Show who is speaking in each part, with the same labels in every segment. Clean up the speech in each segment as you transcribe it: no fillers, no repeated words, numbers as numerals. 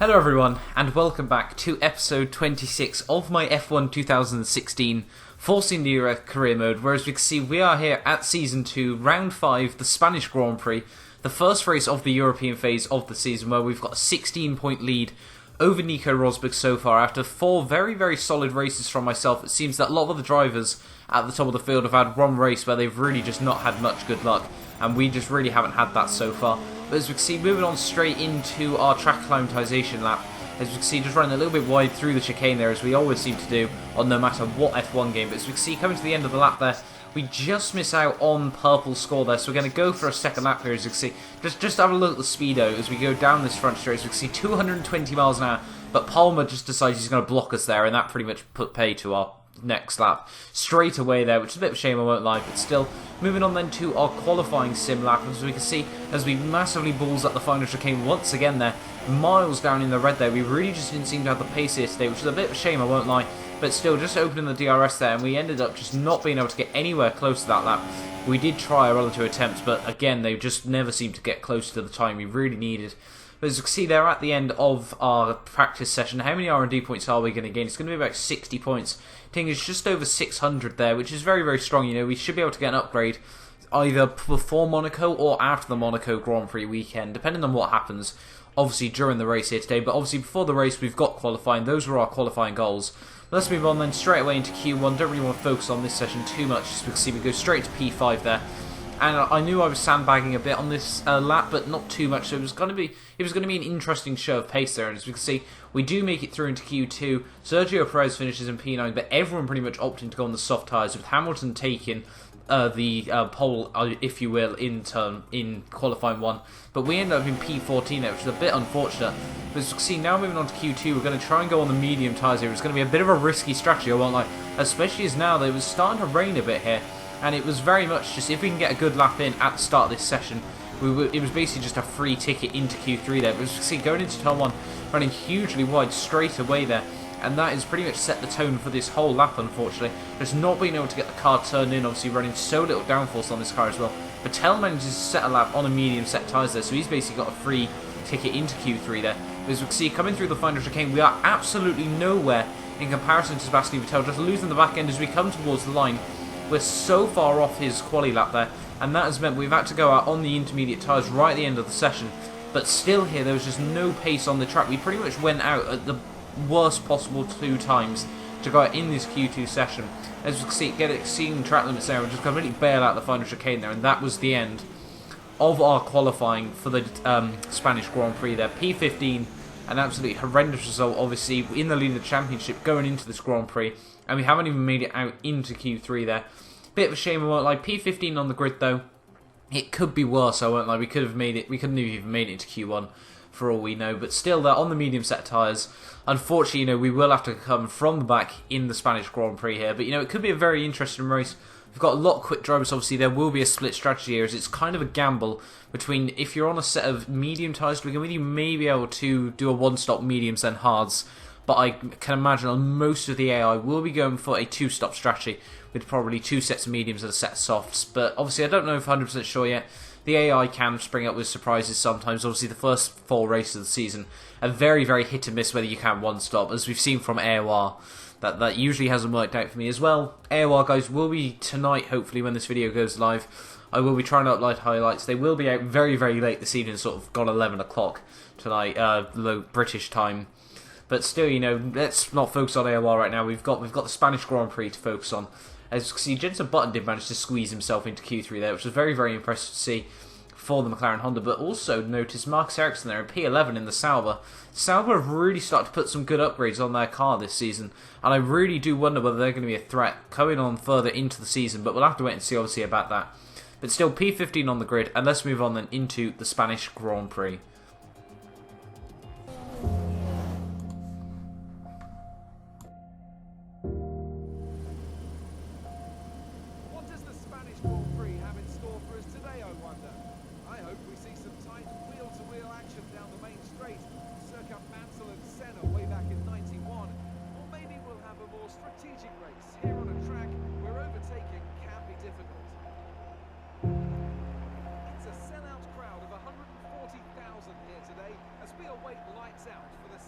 Speaker 1: Hello everyone, and welcome back to episode 26 of my F1 2016 Force India career mode, where as we can see we are here at Season 2, Round 5, the Spanish Grand Prix, the first race of the European phase of the season, where we've got a 16-point lead over Nico Rosberg so far. After 4 very solid races from myself, it seems that a lot of the drivers at the top of the field have had one race where they've really just not had much good luck, and we just really haven't had that so far. But as we can see, moving on straight into our track acclimatization lap, as we can see, just running a little bit wide through the chicane there, as we always seem to do on no matter what F1 game. But as we can see, coming to the end of the lap there, we just miss out on purple score there, so we're going to go for a second lap here. As you can see, just have a look at the speedo as we go down this front straight. As we can see, 220 miles an hour, but Palmer just decides he's going to block us there, and that pretty much put pay to our next lap straight away there, which is a bit of a shame, I won't lie. But still, moving on then to our qualifying sim lap, as we can see, as we massively balls up the final chicane once again there, miles down in the red there. We really just didn't seem to have the pace here today, which is a bit of a shame, I won't lie. But still, just opening the DRS there, and we ended up just not being able to get anywhere close to that lap. We did try a relative attempts, but again, they just never seemed to get close to the time we really needed. But as you can see there at the end of our practice session, how many R&D points are we going to gain? It's going to be about 60 points. I think it's just over 600 there, which is very strong. You know, we should be able to get an upgrade either before Monaco or after the Monaco Grand Prix weekend, depending on what happens, obviously, during the race here today. But obviously, before the race, we've got qualifying. Those were our qualifying goals. Let's move on then straight away into Q1. Don't really want to focus on this session too much, as we can see we go straight to P5 there. And I knew I was sandbagging a bit on this lap, but not too much. So it was going to be an interesting show of pace there. And as we can see, we do make it through into Q2. Sergio Perez finishes in P9, but everyone pretty much opting to go on the soft tyres, with Hamilton taking the pole, if you will, in qualifying 1. But we end up in P14 there, which is a bit unfortunate. But as you can see, now moving on to Q2, we're going to try and go on the medium tyres here. It's going to be a bit of a risky strategy, I won't lie, especially as now it was starting to rain a bit here. And it was very much just, if we can get a good lap in at the start of this session, it was basically just a free ticket into Q3 there. But as you can see, going into turn 1, running hugely wide straight away there. And that has pretty much set the tone for this whole lap, unfortunately. Just not being able to get the car turned in, obviously running so little downforce on this car as well. Patel manages to set a lap on a medium set tyres there, so he's basically got a free ticket into Q3 there. But as we can see, coming through the final chicane, we are absolutely nowhere in comparison to Sebastian Vettel, just losing the back end as we come towards the line. We're so far off his quali lap there, and that has meant we've had to go out on the intermediate tyres right at the end of the session. But still here, there was just no pace on the track. We pretty much went out at the worst possible 2 times to go out in this Q2 session. As you can see, exceeding track limits there, and just completely bail out the final chicane there, and that was the end of our qualifying for the Spanish Grand Prix there. P15, an absolutely horrendous result, obviously, in the lead of the championship going into this Grand Prix, and we haven't even made it out into Q3 there. Bit of a shame, I won't lie. P15 on the grid though, it could be worse, I won't lie. We could have made it. We couldn't have even made it to Q1 for all we know. But still, they're on the medium set tyres. Unfortunately, you know, we will have to come from the back in the Spanish Grand Prix here. But you know, it could be a very interesting race. We've got a lot of quick drivers. Obviously, there will be a split strategy here, as it's kind of a gamble between, if you're on a set of medium tyres to begin with, you may be able to do a one-stop mediums then hards. But I can imagine most of the AI will be going for a 2-stop strategy, with probably 2 sets of mediums and a set of softs. But obviously, I don't know if 100% sure yet. The AI can spring up with surprises sometimes. Obviously, the first 4 races of the season are very hit and miss whether you can one-stop, as we've seen from AOR. That usually hasn't worked out for me as well. AOR, guys, will be tonight, hopefully, when this video goes live. I will be trying to upload highlights. They will be out very late this evening, sort of gone 11 o'clock tonight, low British time. But still, you know, let's not focus on AOR right now. We've got the Spanish Grand Prix to focus on. As you can see, Jenson Button did manage to squeeze himself into Q3 there, which was very impressive to see for the McLaren Honda. But also notice Marcus Ericsson there in P11 in the Sauber. Sauber have really started to put some good upgrades on their car this season, and I really do wonder whether they're going to be a threat going on further into the season. But we'll have to wait and see, obviously, about that. But still, P15 on the grid, and let's move on then into the Spanish Grand Prix.
Speaker 2: Here today as we await lights out for the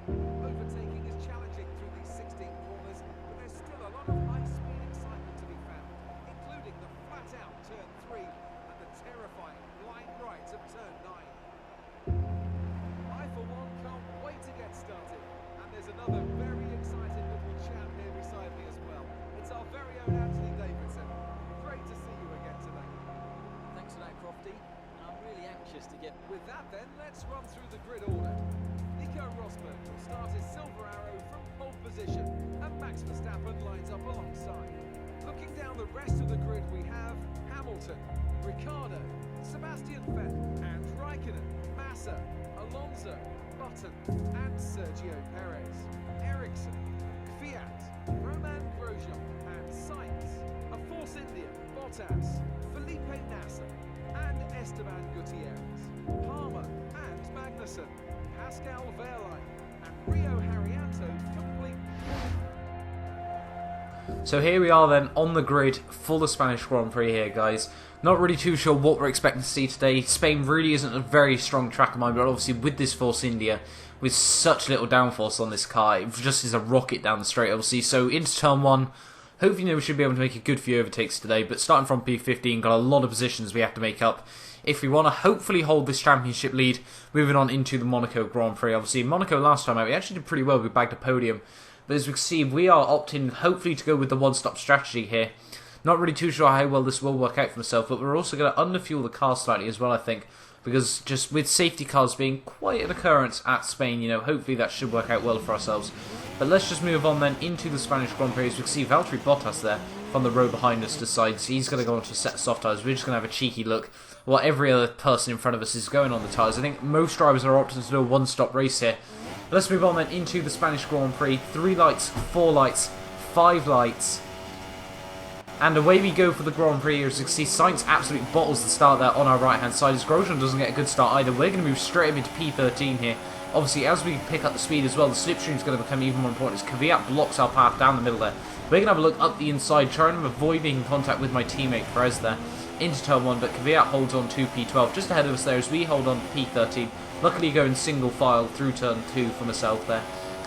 Speaker 2: Overtaking is challenging through these 16 corners, but there's still a lot of high-speed excitement to be found, including the flat-out turn 3 and the terrifying blind right of turn 9. I, for one, can't wait to get started, and there's another very exciting little chap here beside me as well. It's our very own Anthony Davidson. Great to see you again today.
Speaker 3: Thanks for that, Crofty. I'm really anxious to get...
Speaker 2: With that then, let's run through the grid order. Nico Rosberg will start his silver arrow from pole position, and Max Verstappen lines up alongside. Looking down the rest of the grid, we have Hamilton, Ricciardo, Sebastian Vettel, and Raikkonen, Massa, Alonso, Button, and Sergio Perez. Ericsson, Fiat, Roman Grosjean, and Sainz. A Force India, Bottas, Felipe Nasser, and Esteban Gutierrez. Palmer and Magnussen, Pascal Wehrlein, and Rio Haryanto complete.
Speaker 1: So here we are then on the grid for the Spanish Grand Prix here, guys. Not really too sure what we're expecting to see today. Spain really isn't a very strong track of mine, but obviously with this Force India, with such little downforce on this car, it just is a rocket down the straight, obviously. So into turn 1, hopefully we should be able to make a good few overtakes today, but starting from P15, got a lot of positions we have to make up if we want to hopefully hold this championship lead, moving on into the Monaco Grand Prix. Obviously in Monaco last time out, we actually did pretty well, we bagged a podium. But as we can see, we are opting hopefully to go with the one-stop strategy here. Not really too sure how well this will work out for myself, but we're also going to underfuel the car slightly as well, I think. Because just with safety cars being quite an occurrence at Spain, you know, hopefully that should work out well for ourselves. But let's just move on then into the Spanish Grand Prix. As we can see, Valtteri Bottas there from the row behind us decides he's going to go on to set soft tyres. We're just going to have a cheeky look while every other person in front of us is going on the tyres. I think most drivers are opting to do a one-stop race here. Let's move on then into the Spanish Grand Prix. 3 lights, 4 lights, 5 lights. And away we go for the Grand Prix. As you can see, Sainz absolutely bottles the start there on our right-hand side. As Grosjean doesn't get a good start either. We're going to move straight up into P13 here. Obviously, as we pick up the speed as well, the slipstream is going to become even more important as Kvyat blocks our path down the middle there. We're going to have a look up the inside, trying to avoid being in contact with my teammate Perez there into turn 1, but Kvyat holds on to P12 just ahead of us there as we hold on to P13. Luckily going single file through turn 2 for myself there.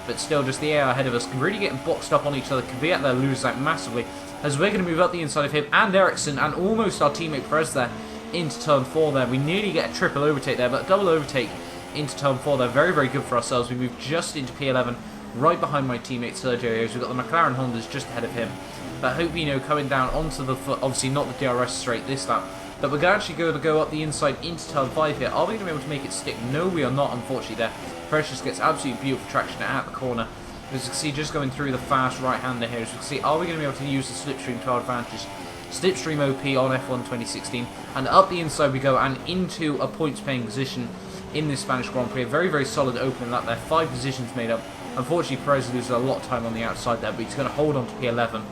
Speaker 1: But still, just the air ahead of us really getting boxed up on each other. Kvyat there loses out massively as we're going to move up the inside of him and Ericsson and almost our teammate Perez there into turn 4 there. We nearly get a triple overtake there, but double overtake into turn 4 there. Very, very good for ourselves. We move just into P11 right behind my teammate Sergio here. We've got the McLaren Hondas just ahead of him. But hopefully, you know, coming down onto the foot, obviously not the DRS straight this lap, but we're actually going to go up the inside into turn 5 here. Are we going to be able to make it stick? No, we are not, unfortunately, there. Precious gets absolutely beautiful traction at the corner. As you can see, just going through the fast right-hander here. As you can see, are we going to be able to use the slipstream to our advantage? Slipstream OP on F1 2016. And up the inside we go and into a points-paying position in this Spanish Grand Prix. A very, very solid opening lap there. 5 positions made up. Unfortunately, Perez loses a lot of time on the outside there, but he's going to hold on to P11.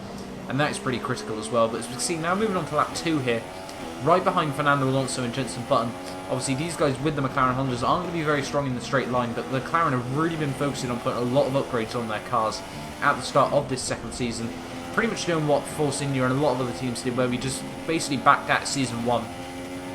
Speaker 1: And that is pretty critical as well. But as we can see, now moving on to lap 2 here. Right behind Fernando Alonso and Jenson Button. Obviously, these guys with the McLaren Hondas aren't going to be very strong in the straight line, but the McLaren have really been focusing on putting a lot of upgrades on their cars at the start of this second season. Pretty much doing what Force India and a lot of other teams did, where we just basically backed out season 1,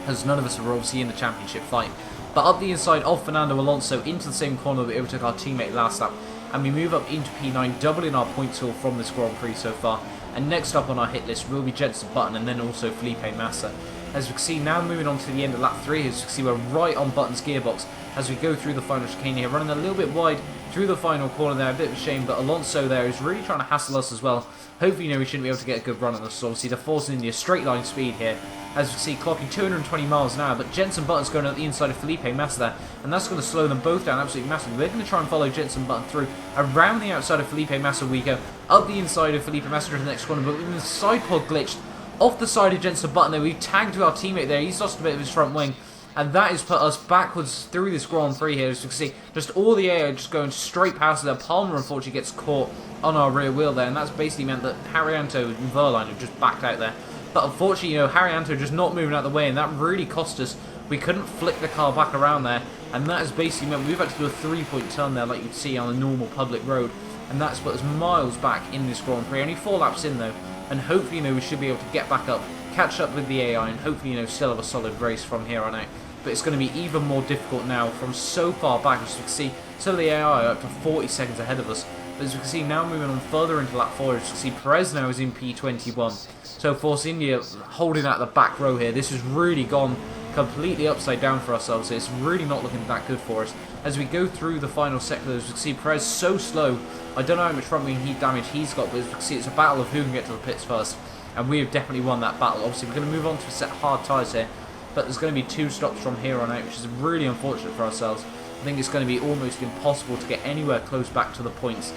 Speaker 1: as none of us were obviously in the championship fight. But up the inside of Fernando Alonso into the same corner that we overtook our teammate last lap, and we move up into P9, doubling our points haul from this Grand Prix so far. And next up on our hit list will be Jenson Button and then also Felipe Massa. As we can see, now moving on to the end of lap 3, as you can see, we're right on Button's gearbox as we go through the final chicane here, running a little bit wide through the final corner there, a bit of a shame, but Alonso there is really trying to hassle us as well. Hopefully, you know, we shouldn't be able to get a good run on us. So obviously, the Force India straight line speed here, as you can see, clocking 220 miles an hour, but Jenson Button's going at the inside of Felipe Massa there, and that's going to slow them both down absolutely massively. We're going to try and follow Jenson Button through. Around the outside of Felipe Massa we go, up the inside of Felipe Massa to the next corner, but with the side pod glitched off the side of Jenson Button there. We've tagged to our teammate there, he's lost a bit of his front wing, and that has put us backwards through this Grand Prix here. As you can see, just all the air just going straight past there. Palmer unfortunately gets caught on our rear wheel there, and that's basically meant that Haryanto and Wehrlein have just backed out there. But unfortunately, you know, Haryanto just not moving out of the way, and that really cost us. We couldn't flick the car back around there, and that has basically meant we've had to do a 3-point turn there like you'd see on a normal public road, and that's put us miles back in this Grand Prix. Only 4 laps in though, and hopefully, you know, we should be able to get back up, catch up with the AI, and hopefully, you know, still have a solid race from here on out. but it's going to be even more difficult now from so far back. As you can see, so the AI are up to 40 seconds ahead of us. But as you can see, now moving on further into lap 4, as you can see, Perez now is in P21. So Force India holding out the back row here. This has really gone completely upside down for ourselves. It's really not looking that good for us. As we go through the final sector, as you can see, Perez so slow. I don't know how much front wing heat damage he's got, but as you can see, it's a battle of who can get to the pits first. And we have definitely won that battle. Obviously, we're going to move on to a set of hard tyres here, but there's going to be 2 stops from here on out, which is really unfortunate for ourselves. I think it's going to be almost impossible to get anywhere close back to the points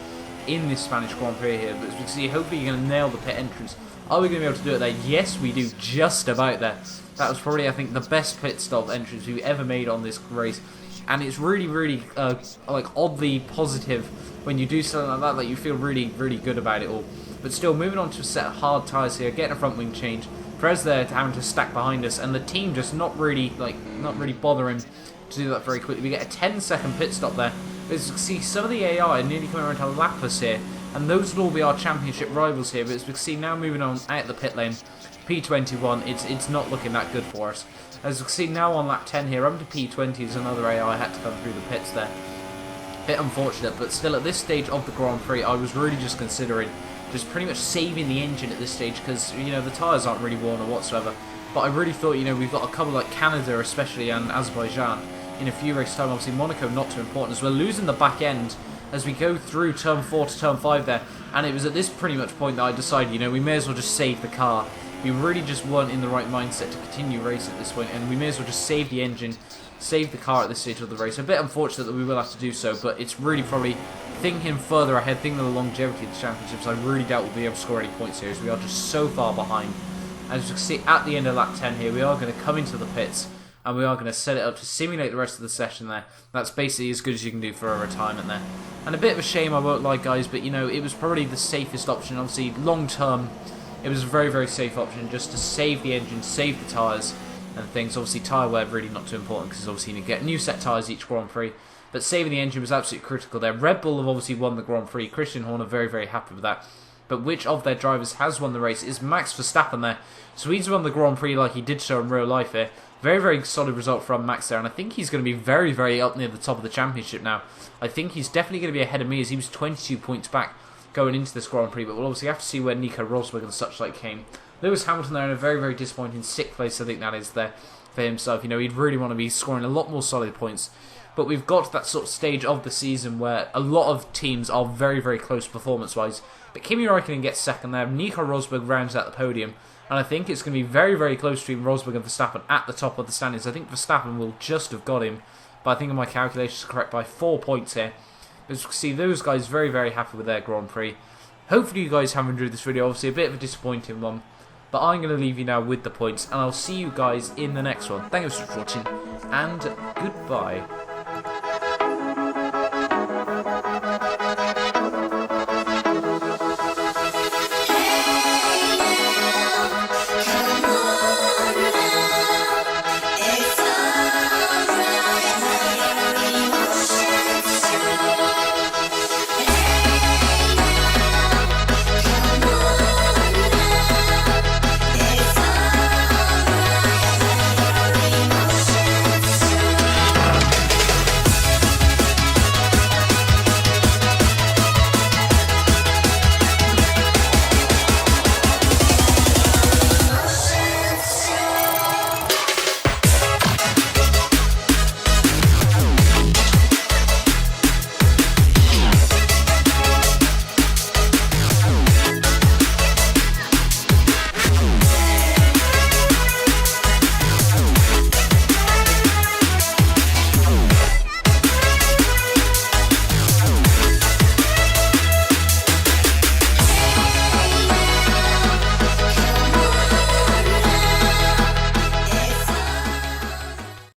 Speaker 1: in this Spanish Grand Prix here. But as you can see, hopefully you're going to nail the pit entrance. Are we going to be able to do it there? Yes, we do, just about there. That was probably, I think, the best pit stop entrance we've ever made on this race. And it's really, really, like, oddly positive when you do something like that. Like, you feel really, really good about it all. But still, moving on to a set of hard tyres here, getting a front wing change. Perez there having to stack behind us, and the team just not really bothering to do that very quickly. We get a 10-second pit stop there. As you can see, some of the AI are nearly coming around to lap us here, and those will all be our championship rivals here. But as we can see, now moving on out the pit lane, P21, it's not looking that good for us. As you can see, now on lap 10 here, up to P20 is another AI had to come through the pits there. Bit unfortunate, but still at this stage of the Grand Prix, I was really just considering just pretty much saving the engine at this stage, because, you know, the tyres aren't really worn or whatsoever. But I really thought, you know, we've got a couple like Canada especially and Azerbaijan in a few races time. Obviously Monaco not too important as we're losing the back end as we go through turn 4 to turn 5 there. And it was at this pretty much point that I decided, you know, we may as well just save the car. We really just weren't in the right mindset to continue racing at this point, and we may as well just save the engine, save the car at this stage of the race. A bit unfortunate that we will have to do so, but it's really probably thinking further ahead, thinking of the longevity of the championships. I really doubt we'll be able to score any points here, as we are just so far behind. As you can see, at the end of lap 10 here, we are going to come into the pits, and we are going to set it up to simulate the rest of the session there. That's basically as good as you can do for a retirement there. And a bit of a shame, I won't lie, guys, but, you know, it was probably the safest option. Obviously, long term, it was a very, very safe option just to save the engine, save the tyres and things. Obviously, tyre wear really not too important, because obviously you need to get new set tyres each Grand Prix. But saving the engine was absolutely critical there. Red Bull have obviously won the Grand Prix. Christian Horner very, very happy with that. But which of their drivers has won the race is Max Verstappen there. So he's won the Grand Prix like he did show in real life here. Very, very solid result from Max there. And I think he's going to be very, very up near the top of the championship now. I think he's definitely going to be ahead of me, as he was 22 points back going into this Grand Prix. But we'll obviously have to see where Nico Rosberg and such like came. Lewis Hamilton there in a very, very disappointing 6th place, I think that is there for himself. You know, he'd really want to be scoring a lot more solid points. But we've got to that sort of stage of the season where a lot of teams are very, very close performance-wise. But Kimi Räikkönen gets second there. Nico Rosberg rounds out the podium. And I think it's going to be very, very close between Rosberg and Verstappen at the top of the standings. I think Verstappen will just have got him, but I think my calculations are correct, by 4 points here. As you can see, those guys very, very happy with their Grand Prix. Hopefully you guys have enjoyed this video. Obviously a bit of a disappointing one. But I'm going to leave you now with the points, and I'll see you guys in the next one. Thank you so much for watching, and goodbye.